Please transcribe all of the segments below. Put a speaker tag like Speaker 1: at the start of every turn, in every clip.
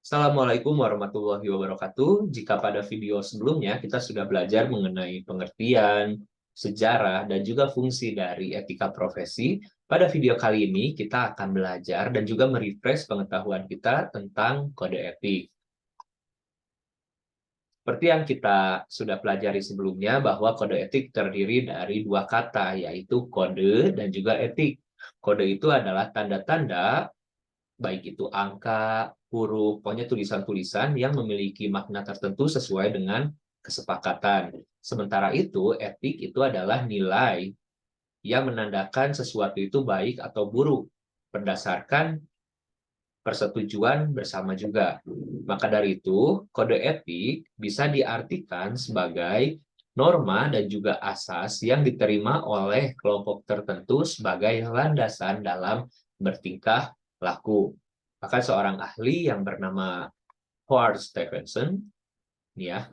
Speaker 1: Assalamualaikum warahmatullahi wabarakatuh. Jika pada video sebelumnya kita sudah belajar mengenai pengertian, sejarah, dan juga fungsi dari etika profesi, pada video kali ini kita akan belajar dan juga merefresh pengetahuan kita tentang kode etik. Seperti yang kita sudah pelajari sebelumnya, bahwa kode etik terdiri dari dua kata, yaitu kode dan juga etik. Kode itu adalah tanda-tanda, baik itu angka, huruf, pokoknya tulisan-tulisan yang memiliki makna tertentu sesuai dengan kesepakatan. Sementara itu, etik itu adalah nilai yang menandakan sesuatu itu baik atau buruk berdasarkan persetujuan bersama juga. Maka dari itu, kode etik bisa diartikan sebagai norma dan juga asas yang diterima oleh kelompok tertentu sebagai landasan dalam bertingkah laku. Maka seorang ahli yang bernama Howard Stevenson, ya,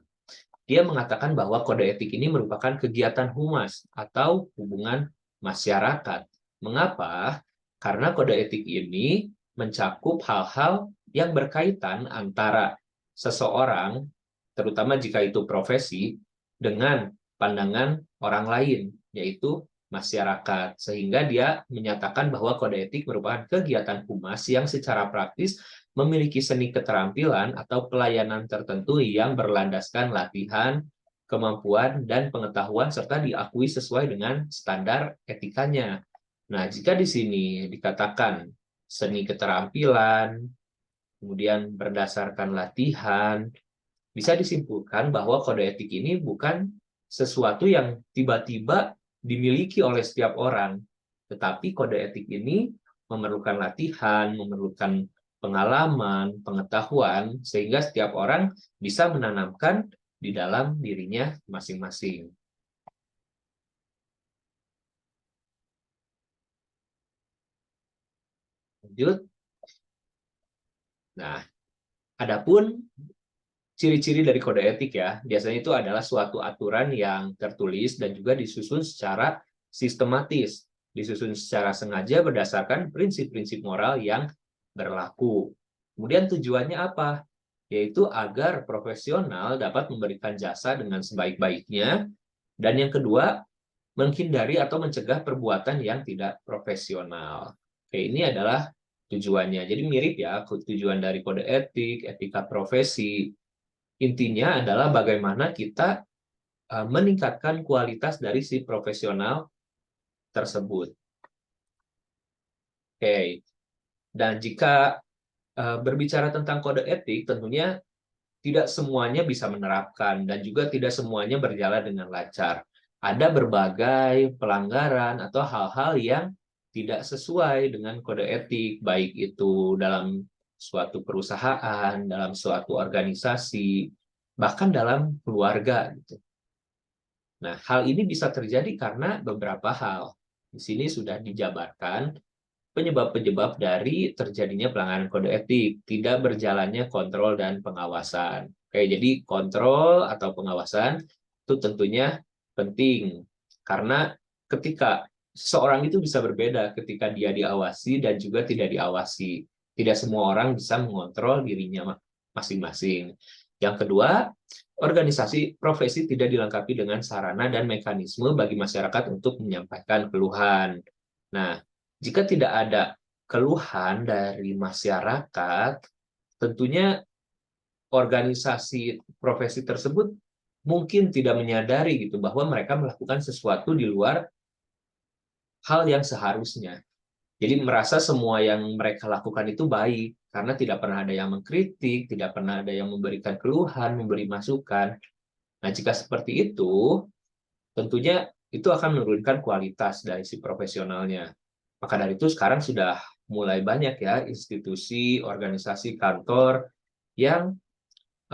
Speaker 1: dia mengatakan bahwa kode etik ini merupakan kegiatan humas atau hubungan masyarakat. Mengapa? Karena kode etik ini mencakup hal-hal yang berkaitan antara seseorang, terutama jika itu profesi, dengan pandangan orang lain, yaitu masyarakat. Sehingga dia menyatakan bahwa kode etik merupakan kegiatan humas yang secara praktis memiliki seni keterampilan atau pelayanan tertentu yang berlandaskan latihan, kemampuan, dan pengetahuan serta diakui sesuai dengan standar etikanya. Nah, jika di sini dikatakan seni keterampilan, kemudian berdasarkan latihan, bisa disimpulkan bahwa kode etik ini bukan sesuatu yang tiba-tiba dimiliki oleh setiap orang, tetapi kode etik ini memerlukan latihan, memerlukan pengalaman, pengetahuan, sehingga setiap orang bisa menanamkan di dalam dirinya masing-masing. Lanjut. Nah, adapun ciri-ciri dari kode etik ya, biasanya itu adalah suatu aturan yang tertulis dan juga disusun secara sistematis, disusun secara sengaja berdasarkan prinsip-prinsip moral yang berlaku. Kemudian tujuannya apa? Yaitu agar profesional dapat memberikan jasa dengan sebaik-baiknya, dan yang kedua, menghindari atau mencegah perbuatan yang tidak profesional. Oke, ini adalah tujuannya. Jadi mirip ya, tujuan dari kode etik, etika profesi. Intinya adalah bagaimana kita meningkatkan kualitas dari si profesional tersebut. Oke, dan jika berbicara tentang kode etik, tentunya tidak semuanya bisa menerapkan dan juga tidak semuanya berjalan dengan lancar. Ada berbagai pelanggaran atau hal-hal yang tidak sesuai dengan kode etik, baik itu dalam suatu perusahaan, dalam suatu organisasi, bahkan dalam keluarga gitu. Nah, hal ini bisa terjadi karena beberapa hal. Di sini sudah dijabarkan penyebab-penyebab dari terjadinya pelanggaran kode etik, tidak berjalannya kontrol dan pengawasan. Oke, jadi kontrol atau pengawasan itu tentunya penting, karena ketika seseorang itu bisa berbeda ketika dia diawasi dan juga tidak diawasi. Tidak semua orang bisa mengontrol dirinya masing-masing. Yang kedua, organisasi profesi tidak dilengkapi dengan sarana dan mekanisme bagi masyarakat untuk menyampaikan keluhan. Nah, jika tidak ada keluhan dari masyarakat, tentunya organisasi profesi tersebut mungkin tidak menyadari gitu bahwa mereka melakukan sesuatu di luar hal yang seharusnya. Jadi merasa semua yang mereka lakukan itu baik karena tidak pernah ada yang mengkritik, tidak pernah ada yang memberikan keluhan, memberi masukan. Nah, jika seperti itu, tentunya itu akan menurunkan kualitas dari si profesionalnya. Maka dari itu sekarang sudah mulai banyak ya institusi, organisasi, kantor yang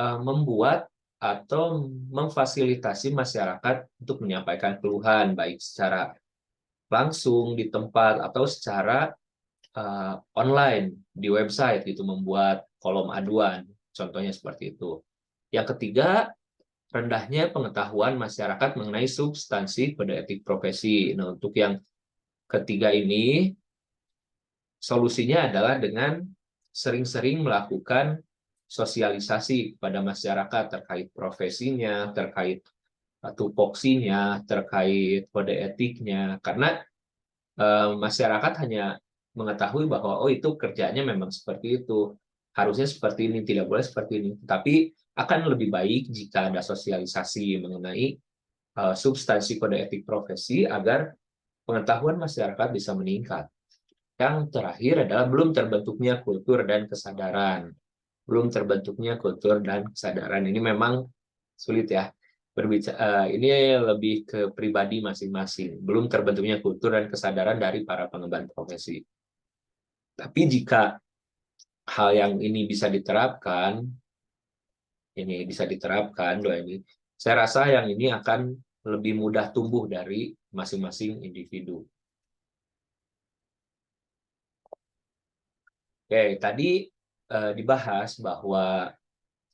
Speaker 1: membuat atau memfasilitasi masyarakat untuk menyampaikan keluhan baik secara langsung di tempat atau secara online di website gitu, membuat kolom aduan. Contohnya seperti itu. Yang ketiga, rendahnya pengetahuan masyarakat mengenai substansi kode etik profesi. Nah, untuk yang ketiga ini, solusinya adalah dengan sering-sering melakukan sosialisasi kepada masyarakat terkait profesinya, terkait tupoksinya, terkait kode etiknya, karena masyarakat hanya mengetahui bahwa oh itu kerjanya memang seperti itu, harusnya seperti ini, tidak boleh seperti ini. Tapi akan lebih baik jika ada sosialisasi mengenai substansi kode etik profesi agar pengetahuan masyarakat bisa meningkat. Yang terakhir adalah belum terbentuknya kultur dan kesadaran. Belum terbentuknya kultur dan kesadaran. Ini memang sulit ya. Berbicara ini lebih ke pribadi masing-masing. Belum terbentuknya kultur dan kesadaran dari para pengemban profesi. Tapi jika hal yang ini bisa diterapkan, doa ini, saya rasa yang ini akan lebih mudah tumbuh dari masing-masing individu. Oke, tadi dibahas bahwa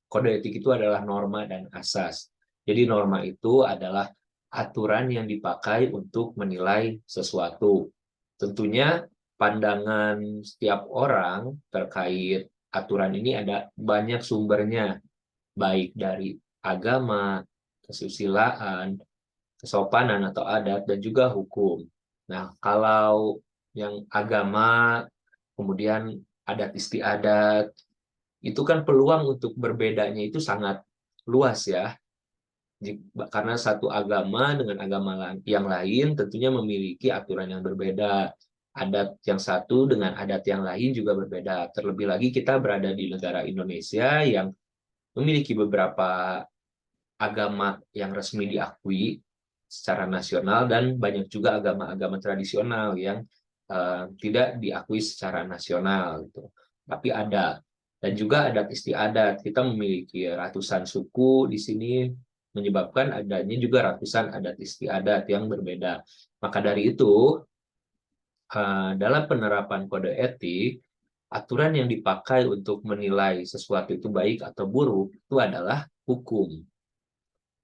Speaker 1: kode etik itu adalah norma dan asas. Jadi norma itu adalah aturan yang dipakai untuk menilai sesuatu. Tentunya pandangan setiap orang terkait aturan ini ada banyak sumbernya, baik dari agama, kesusilaan, kesopanan atau adat, dan juga hukum. Nah, kalau yang agama, kemudian adat istiadat, itu kan peluang untuk berbedanya itu sangat luas ya. Karena satu agama dengan agama yang lain tentunya memiliki aturan yang berbeda. Adat yang satu dengan adat yang lain juga berbeda. Terlebih lagi kita berada di negara Indonesia yang memiliki beberapa agama yang resmi diakui secara nasional dan banyak juga agama-agama tradisional yang tidak diakui secara nasional gitu. Tapi ada. Dan juga adat istiadat. Kita memiliki ratusan suku di sini menyebabkan adanya juga ratusan adat istiadat yang berbeda. Maka dari itu, dalam penerapan kode etik, aturan yang dipakai untuk menilai sesuatu itu baik atau buruk itu adalah hukum.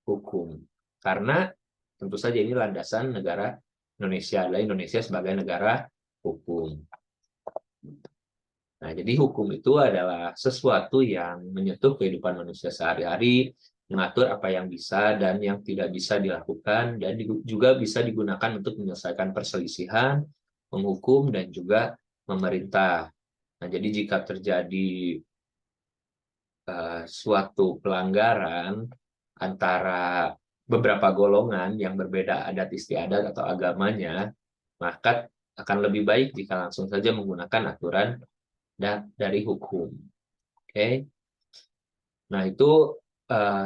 Speaker 1: Hukum. Karena tentu saja ini landasan negara Indonesia, adalah Indonesia sebagai negara hukum. Nah, jadi hukum itu adalah sesuatu yang menyentuh kehidupan manusia sehari-hari, mengatur apa yang bisa dan yang tidak bisa dilakukan, dan juga bisa digunakan untuk menyelesaikan perselisihan, menghukum, dan juga memerintah. Nah, jadi jika terjadi suatu pelanggaran antara beberapa golongan yang berbeda adat istiadat atau agamanya, maka akan lebih baik jika langsung saja menggunakan aturan dari hukum. Oke. Nah, itu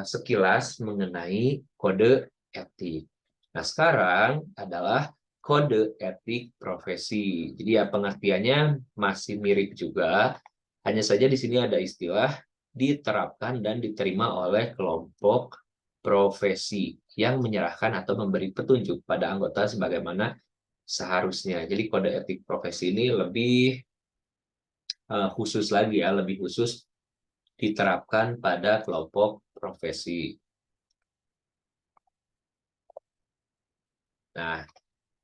Speaker 1: sekilas mengenai kode etik. Nah, sekarang adalah kode etik profesi. Jadi ya pengertiannya masih mirip juga, hanya saja di sini ada istilah diterapkan dan diterima oleh kelompok profesi yang menyerahkan atau memberi petunjuk pada anggota sebagaimana seharusnya. Jadi kode etik profesi ini lebih khusus lagi ya, lebih khusus diterapkan pada kelompok profesi. Nah,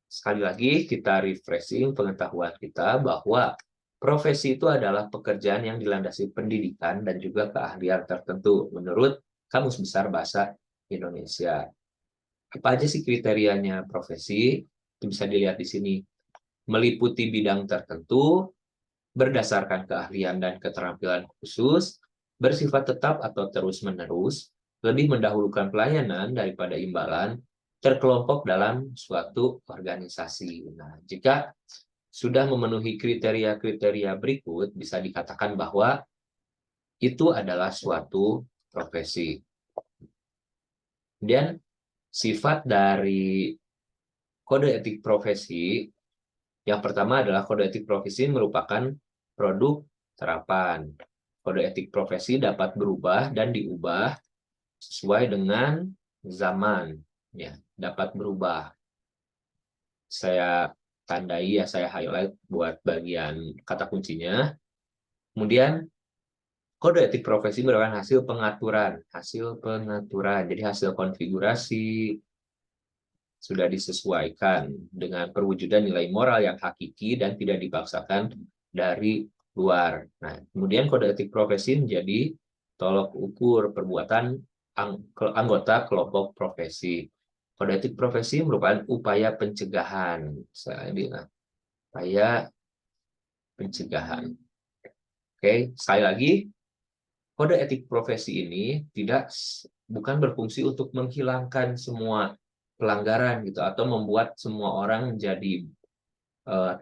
Speaker 1: sekali lagi kita refreshing pengetahuan kita bahwa profesi itu adalah pekerjaan yang dilandasi pendidikan dan juga keahlian tertentu menurut Kamus Besar Bahasa Indonesia. Apa aja sih kriterianya profesi? Itu bisa dilihat di sini. Meliputi bidang tertentu, berdasarkan keahlian dan keterampilan khusus, bersifat tetap atau terus-menerus, lebih mendahulukan pelayanan daripada imbalan, terkelompok dalam suatu organisasi. Nah, jika sudah memenuhi kriteria-kriteria berikut, bisa dikatakan bahwa itu adalah suatu profesi. Kemudian, sifat dari kode etik profesi, yang pertama adalah kode etik profesi merupakan produk terapan. Kode etik profesi dapat berubah dan diubah sesuai dengan zaman, ya, dapat berubah. Saya tandai ya, saya highlight buat bagian kata kuncinya. Kemudian kode etik profesi merupakan hasil pengaturan. Jadi hasil konfigurasi sudah disesuaikan dengan perwujudan nilai moral yang hakiki dan tidak dipaksakan dari luar. Nah, kemudian kode etik profesi menjadi tolok ukur perbuatan anggota kelompok profesi. Kode etik profesi merupakan upaya pencegahan. Upaya pencegahan. Oke, sekali lagi, kode etik profesi ini bukan berfungsi untuk menghilangkan semua pelanggaran gitu atau membuat semua orang menjadi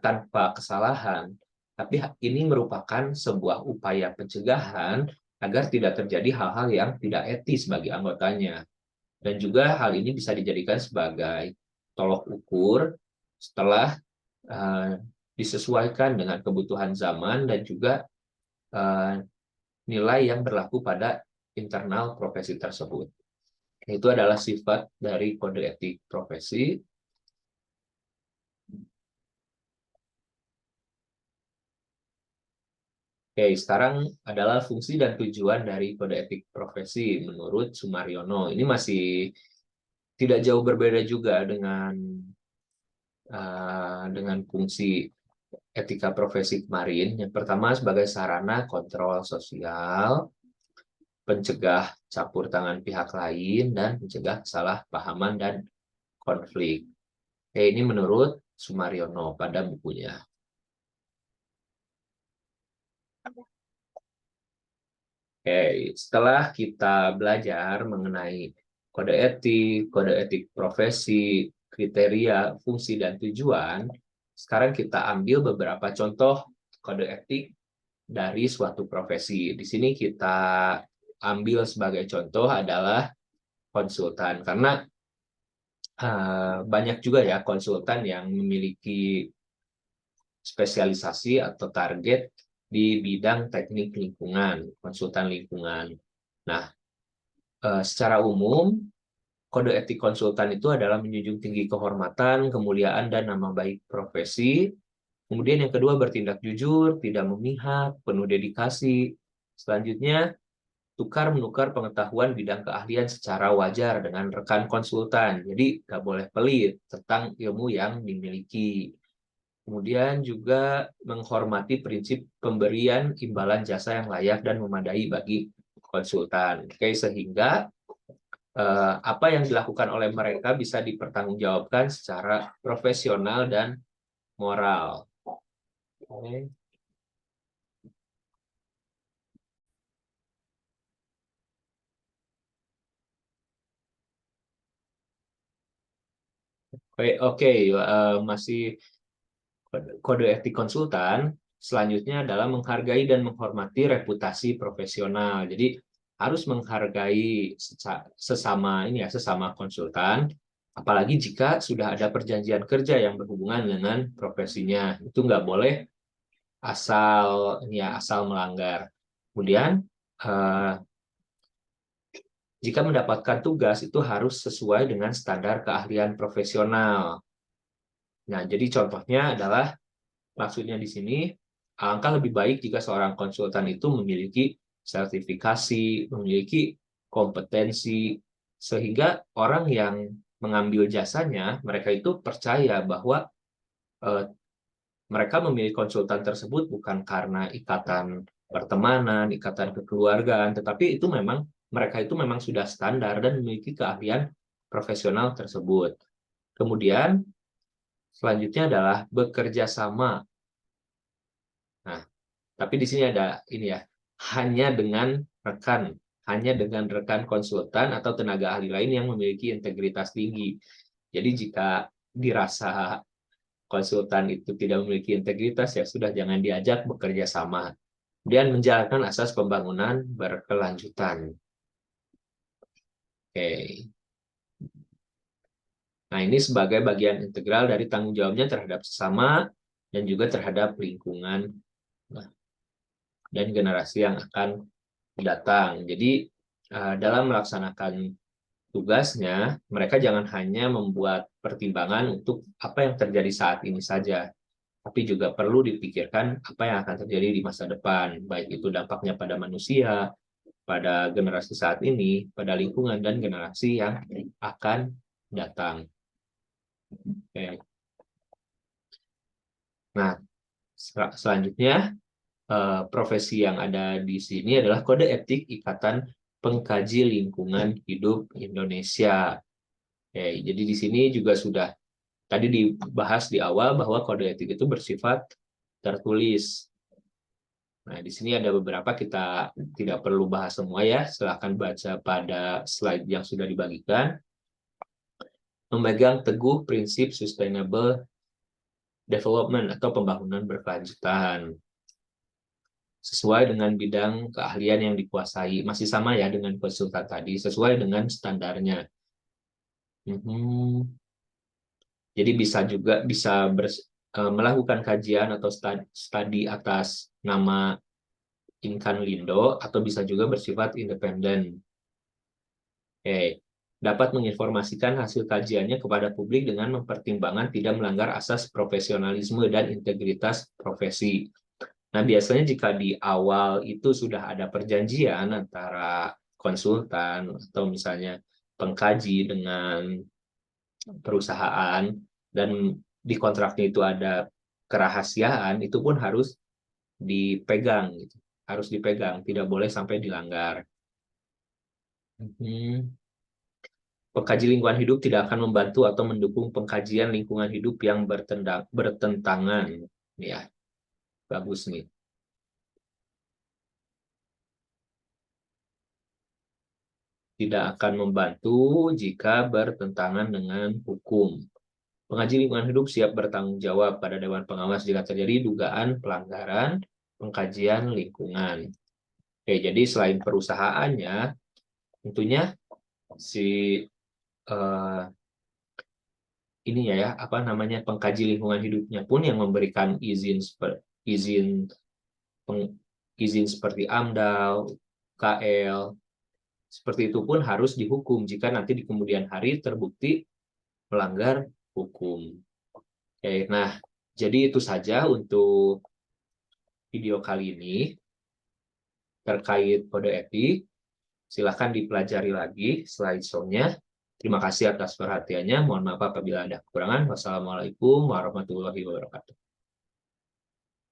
Speaker 1: tanpa kesalahan, tapi ini merupakan sebuah upaya pencegahan agar tidak terjadi hal-hal yang tidak etis bagi anggotanya. Dan juga hal ini bisa dijadikan sebagai tolok ukur setelah uh, disesuaikan dengan kebutuhan zaman dan juga uh, nilai yang berlaku pada internal profesi tersebut. Itu adalah sifat dari kode etik profesi. Oke, sekarang adalah fungsi dan tujuan dari kode etik profesi menurut Sumaryono. Ini masih tidak jauh berbeda juga dengan fungsi etika profesi kemarin. Yang pertama sebagai sarana kontrol sosial, pencegah campur tangan pihak lain, dan mencegah kesalahpahaman dan konflik. Oke, ini menurut Sumaryono pada bukunya. Oke, setelah kita belajar mengenai kode etik profesi, kriteria, fungsi, dan tujuan, sekarang kita ambil beberapa contoh kode etik dari suatu profesi. Di sini kita ambil sebagai contoh adalah konsultan, karena banyak juga ya konsultan yang memiliki spesialisasi atau target di bidang teknik lingkungan, konsultan lingkungan. Nah, secara umum, kode etik konsultan itu adalah menjunjung tinggi kehormatan, kemuliaan, dan nama baik profesi. Kemudian yang kedua, bertindak jujur, tidak memihak, penuh dedikasi. Selanjutnya, tukar-menukar pengetahuan bidang keahlian secara wajar dengan rekan konsultan. Jadi, nggak boleh pelit tentang ilmu yang dimiliki. Kemudian juga menghormati prinsip pemberian imbalan jasa yang layak dan memadai bagi konsultan. Oke, sehingga apa yang dilakukan oleh mereka bisa dipertanggungjawabkan secara profesional dan moral. Oke, oke, masih kode etik konsultan. Selanjutnya adalah menghargai dan menghormati reputasi profesional. Jadi harus menghargai sesama konsultan, apalagi jika sudah ada perjanjian kerja yang berhubungan dengan profesinya. Itu nggak boleh asal melanggar. Kemudian eh, jika mendapatkan tugas itu harus sesuai dengan standar keahlian profesional. Nah, jadi contohnya adalah maksudnya di sini alangkah lebih baik jika seorang konsultan itu memiliki sertifikasi, memiliki kompetensi sehingga orang yang mengambil jasanya mereka itu percaya bahwa eh, mereka memilih konsultan tersebut bukan karena ikatan pertemanan, ikatan kekeluargaan, tetapi itu memang mereka itu memang sudah standar dan memiliki keahlian profesional tersebut. Kemudian selanjutnya adalah bekerja sama. Nah, tapi di sini ada ini ya, hanya dengan rekan, hanya dengan rekan konsultan atau tenaga ahli lain yang memiliki integritas tinggi. Jadi jika dirasa konsultan itu tidak memiliki integritas, ya sudah jangan diajak bekerja sama. Kemudian menjalankan asas pembangunan berkelanjutan. Oke. Nah, ini sebagai bagian integral dari tanggung jawabnya terhadap sesama dan juga terhadap lingkungan dan generasi yang akan datang. Jadi, dalam melaksanakan tugasnya, mereka jangan hanya membuat pertimbangan untuk apa yang terjadi saat ini saja, tapi juga perlu dipikirkan apa yang akan terjadi di masa depan, baik itu dampaknya pada manusia, pada generasi saat ini, pada lingkungan, dan generasi yang akan datang. Oke. Nah, selanjutnya profesi yang ada di sini adalah Kode Etik Ikatan Pengkaji Lingkungan Hidup Indonesia. Jadi di sini juga sudah tadi dibahas di awal bahwa kode etik itu bersifat tertulis. Nah, di sini ada beberapa, kita tidak perlu bahas semua ya, silahkan baca pada slide yang sudah dibagikan. Memegang teguh prinsip sustainable development atau pembangunan berkelanjutan. Sesuai dengan bidang keahlian yang dikuasai. Masih sama ya dengan konsultan tadi, sesuai dengan standarnya. Jadi bisa melakukan kajian atau studi atas nama Inkan Lindo, atau bisa juga bersifat independen. Dapat menginformasikan hasil kajiannya kepada publik dengan mempertimbangkan tidak melanggar asas profesionalisme dan integritas profesi. Nah, biasanya jika di awal itu sudah ada perjanjian antara konsultan atau misalnya pengkaji dengan perusahaan, dan di kontraknya itu ada kerahasiaan, itu pun harus dipegang, gitu. Harus dipegang, tidak boleh sampai dilanggar. Pengkaji lingkungan hidup tidak akan membantu atau mendukung pengkajian lingkungan hidup yang bertentangan. Ya, bagus nih. Tidak akan membantu jika bertentangan dengan hukum. Pengkaji lingkungan hidup siap bertanggung jawab pada Dewan Pengawas jika terjadi dugaan pelanggaran pengkajian lingkungan. Jadi selain perusahaannya, tentunya si ini ya, apa namanya, pengkaji lingkungan hidupnya pun yang memberikan izin izin izin seperti AMDAL, KL, seperti itu pun harus dihukum jika nanti di kemudian hari terbukti melanggar hukum. Nah, jadi itu saja untuk video kali ini terkait kode etik. Silahkan dipelajari lagi slideshow-nya. Terima kasih atas perhatiannya. Mohon maaf apabila ada kekurangan. Wassalamualaikum warahmatullahi wabarakatuh.